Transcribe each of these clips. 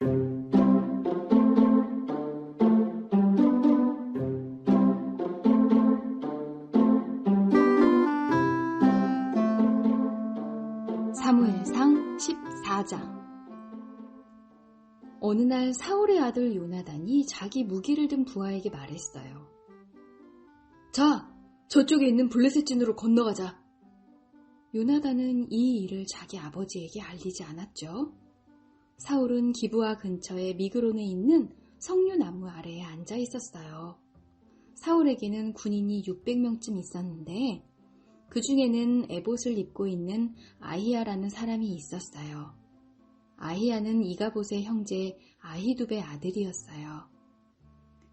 사무엘상 14장. 어느 날 사울의 아들 요나단이 자기 무기를 든 부하에게 말했어요. 자, 저쪽에 있는 블레셋 진으로 건너가자. 요나단은 이 일을 자기 아버지에게 알리지 않았죠. 사울은 기브아 근처의 미그론에 있는 석류나무 아래에 앉아 있었어요. 사울에게는 군인이 600명쯤 있었는데 그 중에는 에봇을 입고 있는 아히야라는 사람이 있었어요. 아히야는 이가봇의 형제 아히둡의 아들이었어요.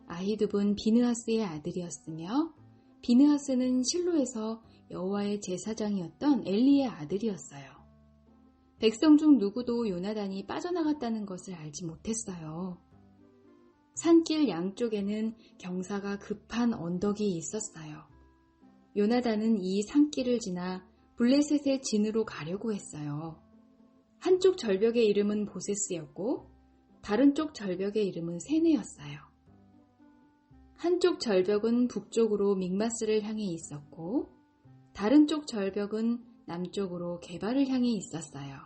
아히둡은 비느하스의 아들이었으며 비느하스는 실로에서 여호와의 제사장이었던 엘리의 아들이었어요. 백성 중 누구도 요나단이 빠져나갔다는 것을 알지 못했어요. 산길 양쪽에는 경사가 급한 언덕이 있었어요. 요나단은 이 산길을 지나 블레셋의 진으로 가려고 했어요. 한쪽 절벽의 이름은 보세스였고 다른 쪽 절벽의 이름은 세네였어요. 한쪽 절벽은 북쪽으로 믹마스를 향해 있었고 다른 쪽 절벽은 남쪽으로 게바를 향해 있었어요.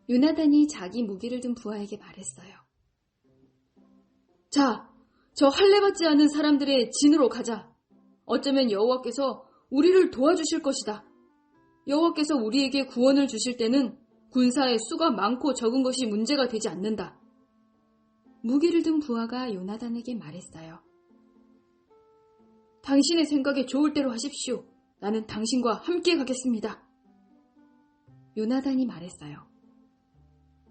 요나단이 자기 무기를 든 부하에게 말했어요. 자, 저 할례받지 않은 사람들의 진으로 가자. 어쩌면 여호와께서 우리를 도와주실 것이다. 여호와께서 우리에게 구원을 주실 때는 군사의 수가 많고 적은 것이 문제가 되지 않는다. 무기를 든 부하가 요나단에게 말했어요. 당신의 생각에 좋을 대로 하십시오. 나는 당신과 함께 가겠습니다. 요나단이 말했어요.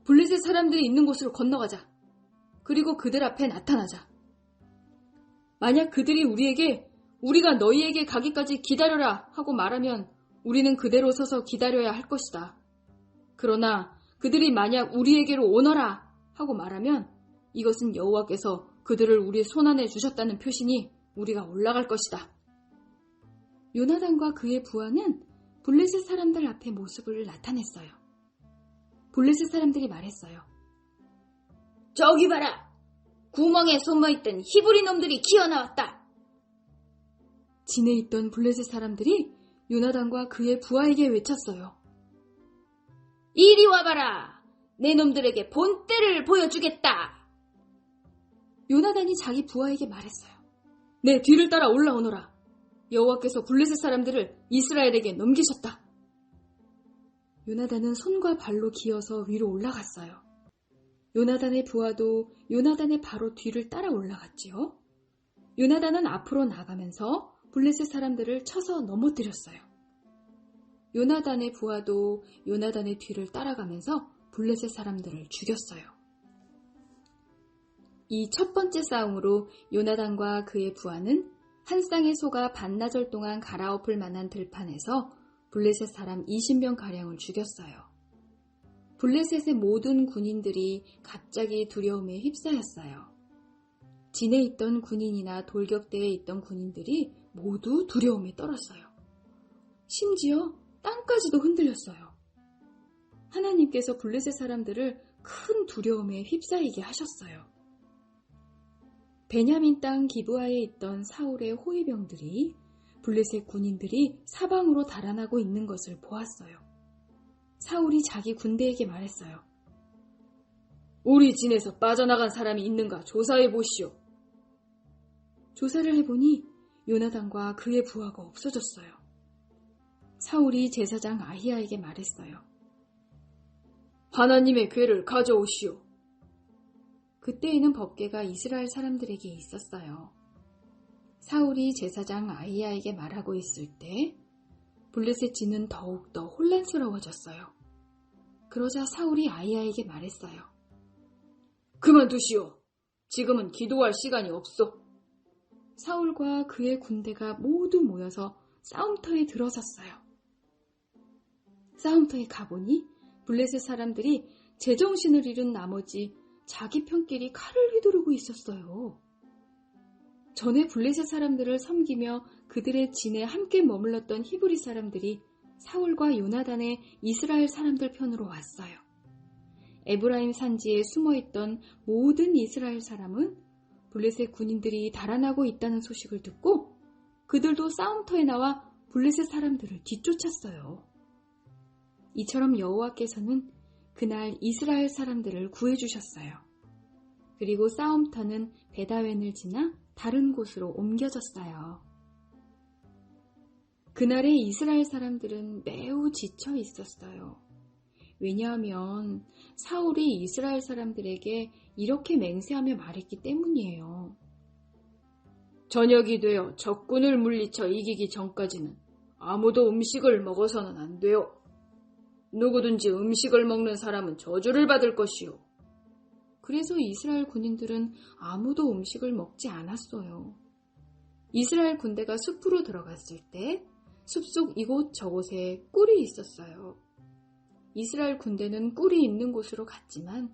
블레셋 사람들이 있는 곳으로 건너가자. 그리고 그들 앞에 나타나자. 만약 그들이 우리에게 우리가 너희에게 가기까지 기다려라 하고 말하면 우리는 그대로 서서 기다려야 할 것이다. 그러나 그들이 만약 우리에게로 오너라 하고 말하면 이것은 여호와께서 그들을 우리 손안에 주셨다는 표시니 우리가 올라갈 것이다. 요나단과 그의 부하는 블레셋 사람들 앞에 모습을 나타냈어요. 블레셋 사람들이 말했어요. 저기 봐라! 구멍에 숨어있던 히브리 놈들이 기어나왔다. 진에 있던 블레셋 사람들이 요나단과 그의 부하에게 외쳤어요. 이리 와봐라! 내 놈들에게 본때를 보여주겠다! 요나단이 자기 부하에게 말했어요. 내 뒤를 따라 올라오너라. 여호와께서 블레셋 사람들을 이스라엘에게 넘기셨다. 요나단은 손과 발로 기어서 위로 올라갔어요. 요나단의 부하도 요나단의 바로 뒤를 따라 올라갔지요. 요나단은 앞으로 나가면서 블레셋 사람들을 쳐서 넘어뜨렸어요. 요나단의 부하도 요나단의 뒤를 따라가면서 블레셋 사람들을 죽였어요. 이 첫 번째 싸움으로 요나단과 그의 부하는 한 쌍의 소가 반나절 동안 갈아엎을 만한 들판에서 블레셋 사람 20명가량을 죽였어요. 블레셋의 모든 군인들이 갑자기 두려움에 휩싸였어요. 진에 있던 군인이나 돌격대에 있던 군인들이 모두 두려움에 떨었어요. 심지어 땅까지도 흔들렸어요. 하나님께서 블레셋 사람들을 큰 두려움에 휩싸이게 하셨어요. 베냐민 땅 기브아에 있던 사울의 호위병들이 블레셋 군인들이 사방으로 달아나고 있는 것을 보았어요. 사울이 자기 군대에게 말했어요. 우리 진에서 빠져나간 사람이 있는가 조사해 보시오. 조사를 해보니 요나단과 그의 부하가 없어졌어요. 사울이 제사장 아히야에게 말했어요. 하나님의 궤를 가져오시오. 그때에는 법궤가 이스라엘 사람들에게 있었어요. 사울이 제사장 아히야에게 말하고 있을 때 블레셋 진은 더욱더 혼란스러워졌어요. 그러자 사울이 아히야에게 말했어요. 그만두시오. 지금은 기도할 시간이 없소. 사울과 그의 군대가 모두 모여서 싸움터에 들어섰어요. 싸움터에 가보니 블레셋 사람들이 제정신을 잃은 나머지 자기 편끼리 칼을 휘두르고 있었어요. 전에 블레셋 사람들을 섬기며 그들의 진에 함께 머물렀던 히브리 사람들이 사울과 요나단의 이스라엘 사람들 편으로 왔어요. 에브라임 산지에 숨어있던 모든 이스라엘 사람은 블레셋 군인들이 달아나고 있다는 소식을 듣고 그들도 싸움터에 나와 블레셋 사람들을 뒤쫓았어요. 이처럼 여호와께서는 그날 이스라엘 사람들을 구해주셨어요. 그리고 싸움터는 베다웬을 지나 다른 곳으로 옮겨졌어요. 그날의 이스라엘 사람들은 매우 지쳐 있었어요. 왜냐하면 사울이 이스라엘 사람들에게 이렇게 맹세하며 말했기 때문이에요. 저녁이 되어 적군을 물리쳐 이기기 전까지는 아무도 음식을 먹어서는 안 돼요. 누구든지 음식을 먹는 사람은 저주를 받을 것이요. 그래서 이스라엘 군인들은 아무도 음식을 먹지 않았어요. 이스라엘 군대가 숲으로 들어갔을 때 숲속 이곳저곳에 꿀이 있었어요. 이스라엘 군대는 꿀이 있는 곳으로 갔지만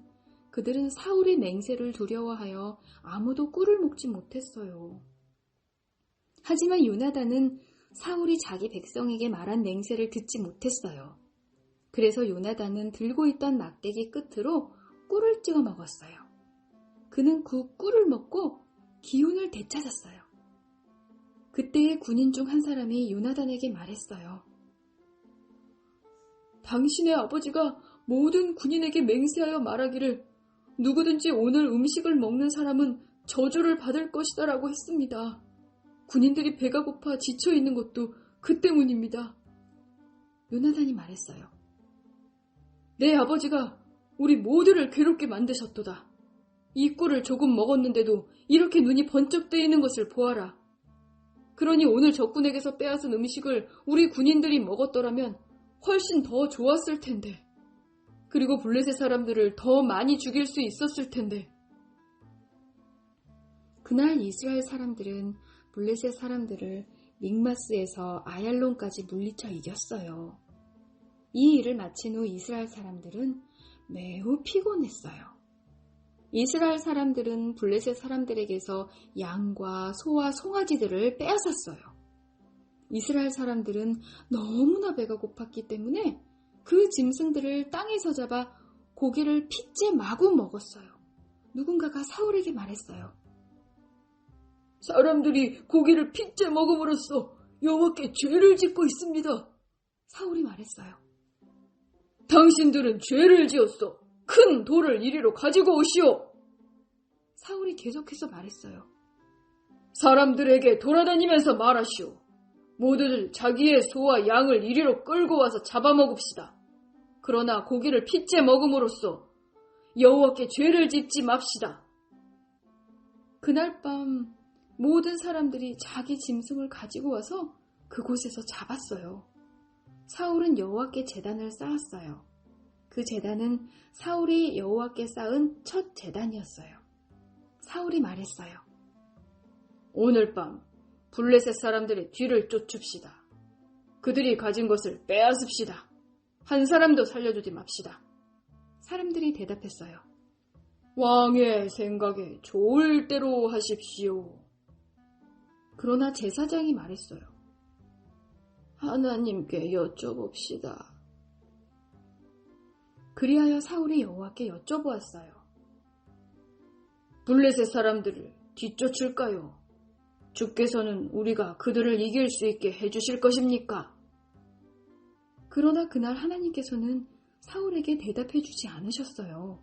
그들은 사울의 맹세를 두려워하여 아무도 꿀을 먹지 못했어요. 하지만 요나단은 사울이 자기 백성에게 말한 맹세를 듣지 못했어요. 그래서 요나단은 들고 있던 막대기 끝으로 꿀을 찍어 먹었어요. 그는 그 꿀을 먹고 기운을 되찾았어요. 그때의 군인 중 한 사람이 요나단에게 말했어요. 당신의 아버지가 모든 군인에게 맹세하여 말하기를 누구든지 오늘 음식을 먹는 사람은 저주를 받을 것이다 라고 했습니다. 군인들이 배가 고파 지쳐 있는 것도 그 때문입니다. 요나단이 말했어요. 내 아버지가 우리 모두를 괴롭게 만드셨도다. 이 꿀을 조금 먹었는데도 이렇게 눈이 번쩍 뜨이는 것을 보아라. 그러니 오늘 적군에게서 빼앗은 음식을 우리 군인들이 먹었더라면 훨씬 더 좋았을 텐데. 그리고 블레셋 사람들을 더 많이 죽일 수 있었을 텐데. 그날 이스라엘 사람들은 블레셋 사람들을 믹마스에서 아얄론까지 물리쳐 이겼어요. 이 일을 마친 후 이스라엘 사람들은 매우 피곤했어요. 이스라엘 사람들은 블레셋 사람들에게서 양과 소와 송아지들을 빼앗았어요. 이스라엘 사람들은 너무나 배가 고팠기 때문에 그 짐승들을 땅에서 잡아 고기를 핏째 마구 먹었어요. 누군가가 사울에게 말했어요. 사람들이 고기를 핏째 먹음으로써 여호와께 죄를 짓고 있습니다. 사울이 말했어요. 당신들은 죄를 지었어. 큰 돌을 이리로 가지고 오시오. 사울이 계속해서 말했어요. 사람들에게 돌아다니면서 말하시오. 모두들 자기의 소와 양을 이리로 끌고 와서 잡아먹읍시다. 그러나 고기를 핏째 먹음으로써 여호와께 죄를 짓지 맙시다. 그날 밤 모든 사람들이 자기 짐승을 가지고 와서 그곳에서 잡았어요. 사울은 여호와께 제단을 쌓았어요. 그 제단은 사울이 여호와께 쌓은 첫 제단이었어요. 사울이 말했어요. 오늘 밤 블레셋 사람들의 뒤를 쫓읍시다. 그들이 가진 것을 빼앗읍시다. 한 사람도 살려주지 맙시다. 사람들이 대답했어요. 왕의 생각에 좋을 대로 하십시오. 그러나 제사장이 말했어요. 하나님께 여쭤봅시다. 그리하여 사울이 여호와께 여쭤보았어요. 블레셋 사람들을 뒤쫓을까요? 주께서는 우리가 그들을 이길 수 있게 해주실 것입니까? 그러나 그날 하나님께서는 사울에게 대답해 주지 않으셨어요.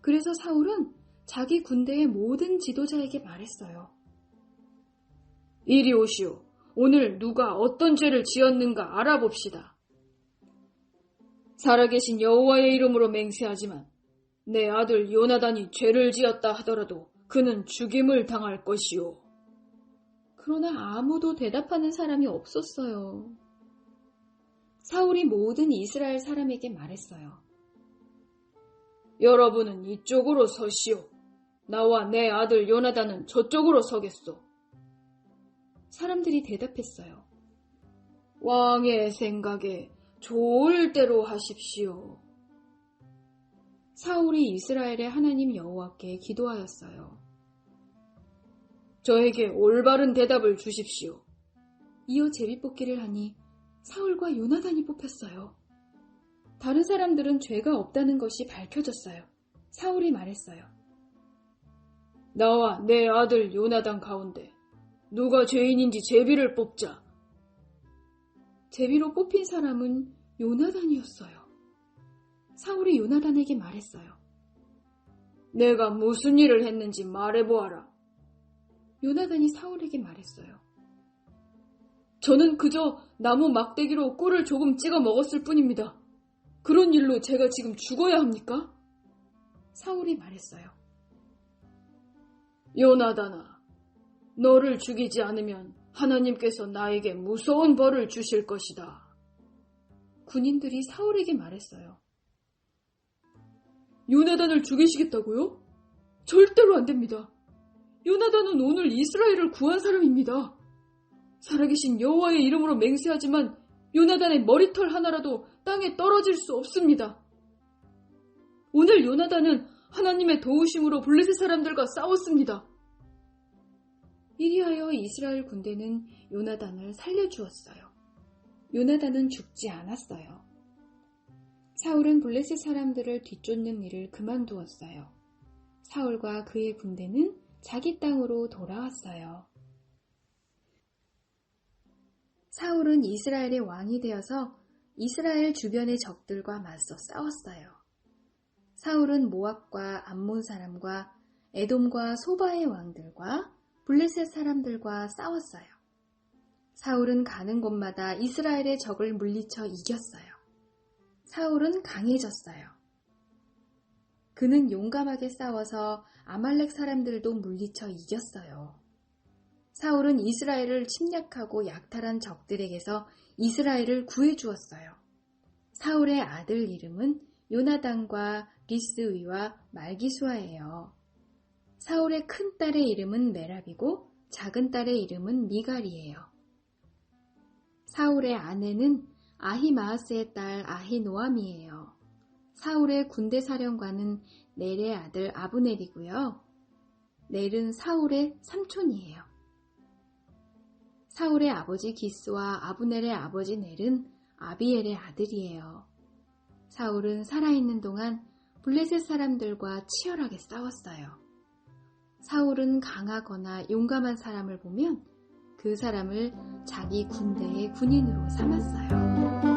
그래서 사울은 자기 군대의 모든 지도자에게 말했어요. 이리 오시오. 오늘 누가 어떤 죄를 지었는가 알아봅시다. 살아계신 여호와의 이름으로 맹세하지만 내 아들 요나단이 죄를 지었다 하더라도 그는 죽임을 당할 것이오. 그러나 아무도 대답하는 사람이 없었어요. 사울이 모든 이스라엘 사람에게 말했어요. 여러분은 이쪽으로 서시오. 나와 내 아들 요나단은 저쪽으로 서겠소. 사람들이 대답했어요. 왕의 생각에 좋을 대로 하십시오. 사울이 이스라엘의 하나님 여호와께 기도하였어요. 저에게 올바른 대답을 주십시오. 이어 제비뽑기를 하니 사울과 요나단이 뽑혔어요. 다른 사람들은 죄가 없다는 것이 밝혀졌어요. 사울이 말했어요. 나와 내 아들 요나단 가운데 누가 죄인인지 제비를 뽑자. 제비로 뽑힌 사람은 요나단이었어요. 사울이 요나단에게 말했어요. 내가 무슨 일을 했는지 말해보아라. 요나단이 사울에게 말했어요. 저는 그저 나무 막대기로 꿀을 조금 찍어 먹었을 뿐입니다. 그런 일로 제가 지금 죽어야 합니까? 사울이 말했어요. 요나단아, 너를 죽이지 않으면 하나님께서 나에게 무서운 벌을 주실 것이다. 군인들이 사울에게 말했어요. 요나단을 죽이시겠다고요? 절대로 안 됩니다. 요나단은 오늘 이스라엘을 구한 사람입니다. 살아계신 여호와의 이름으로 맹세하지만 요나단의 머리털 하나라도 땅에 떨어질 수 없습니다. 오늘 요나단은 하나님의 도우심으로 블레셋 사람들과 싸웠습니다. 이리하여 이스라엘 군대는 요나단을 살려주었어요. 요나단은 죽지 않았어요. 사울은 블레셋 사람들을 뒤쫓는 일을 그만두었어요. 사울과 그의 군대는 자기 땅으로 돌아왔어요. 사울은 이스라엘의 왕이 되어서 이스라엘 주변의 적들과 맞서 싸웠어요. 사울은 모압과 암몬 사람과 에돔과 소바의 왕들과 블레셋 사람들과 싸웠어요. 사울은 가는 곳마다 이스라엘의 적을 물리쳐 이겼어요. 사울은 강해졌어요. 그는 용감하게 싸워서 아말렉 사람들도 물리쳐 이겼어요. 사울은 이스라엘을 침략하고 약탈한 적들에게서 이스라엘을 구해주었어요. 사울의 아들 이름은 요나단과 리스위와 말기수아예요. 사울의 큰 딸의 이름은 메랍이고 작은 딸의 이름은 미갈이에요. 사울의 아내는 아히마아스의 딸 아히노암이에요. 사울의 군대 사령관은 넬의 아들 아브넬이고요. 넬은 사울의 삼촌이에요. 사울의 아버지 기스와 아브넬의 아버지 넬은 아비엘의 아들이에요. 사울은 살아있는 동안 블레셋 사람들과 치열하게 싸웠어요. 사울은 강하거나 용감한 사람을 보면 그 사람을 자기 군대의 군인으로 삼았어요.